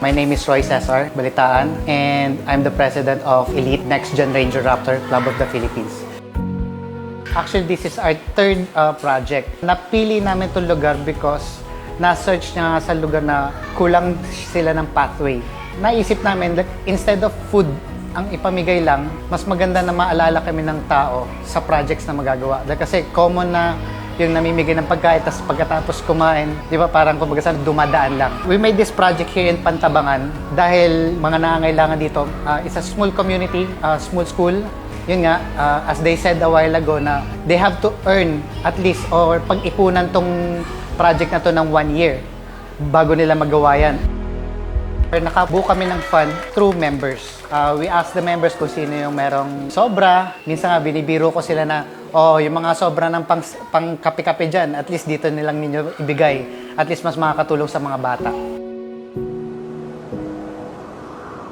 My name is Roy Cesar Balitaan, and I'm the president of Elite Next Gen Ranger Raptor Club of the Philippines. Actually, this is our third project. Napili namin itong lugar because na-search nga sa lugar na kulang sila ng pathway. Naisip namin that instead of food ang ipamigay lang, mas maganda na maalala kami ng tao sa projects na magagawa. Kasi common na yung namimigay ng pagkain, tapos pagkatapos kumain, di ba parang kumbaga sa dumadaan lang. We made this project here in Pantabangan dahil mga nangangailangan dito. It's a small community, small school. Yun nga, as they said a while ago na they have to earn at least or pag-ipunan tong project na to ng 1 year bago nila magawa yan. Nakabuo kami ng fund through members. We ask the members kung sino yung merong sobra. Minsan nga binibiro ko sila na, yung mga sobra ng pang kape-kape dyan, at least dito nilang ninyo ibigay. At least mas makakatulong sa mga bata.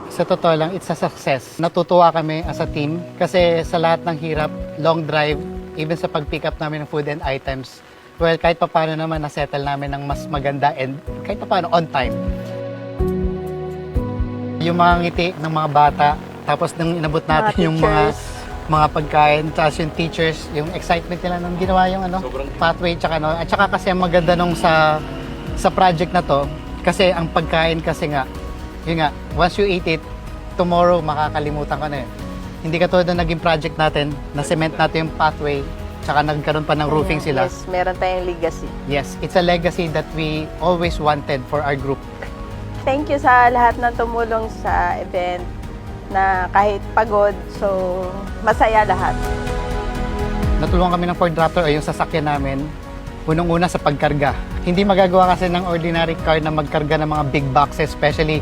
Sa totoo lang, it's a success. Natutuwa kami as a team kasi sa lahat ng hirap, long drive, even sa pag-pick up namin ng food and items, well, kahit paano naman na-settle namin ng mas maganda and kahit paano on time. Yung mga ngiti ng mga bata, tapos nang inabot natin yung mga pagkain, tapos yung teachers, yung excitement nila nung ginawa yung pathway, at saka kasi ang maganda nung sa project na to, kasi ang pagkain kasi nga, yun nga, once you eat it, tomorrow makakalimutan ka na yun. Hindi katulad na naging project natin, na cement natin yung pathway, tsaka nagkaroon pa ng roofing sila. Yes, meron tayong legacy. Yes, it's a legacy that we always wanted for our group. Thank you sa lahat ng tumulong sa event na kahit pagod, so masaya lahat. Natulungan kami ng Ford Raptor ay yung sasakyan namin, unang-una sa pagkarga. Hindi magagawa kasi ng ordinary car na magkarga ng mga big boxes, especially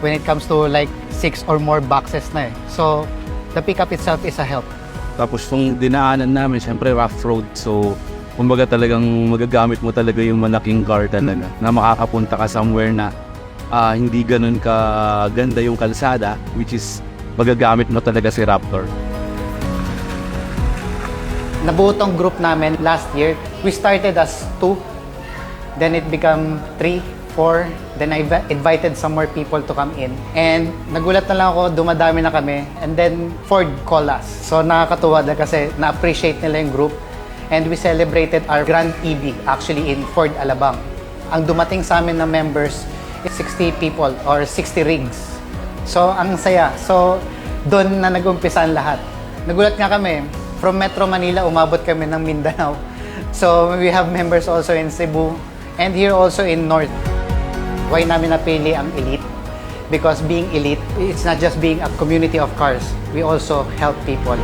when it comes to like 6 or more boxes na eh. So, the pickup itself is a help. Tapos kung dinaanan namin, syempre rough road. So, kumbaga talagang magagamit mo talaga yung malaking car talaga na makakapunta ka somewhere na hindi ganun ka ganda yung kalsada, which is magagamit mo talaga si Raptor. Nabuo tong group namin last year. We started as 2, then it became 3, 4, then I invited some more people to come in. And nagulat na lang ako, dumadami na kami. And then Ford called us. So nakakatuwa dahil kasi na-appreciate nila yung group. And we celebrated our Grand EB actually in Ford Alabang. Ang dumating sa amin na members is 60 people or 60 rigs. So, ang saya. So, doon na nag-umpisa ang lahat. Nagulat nga kami, from Metro Manila, umabot kami ng Mindanao. So, we have members also in Cebu and here also in North. Why namin napili ang Elite? Because being Elite, it's not just being a community of cars. We also help people.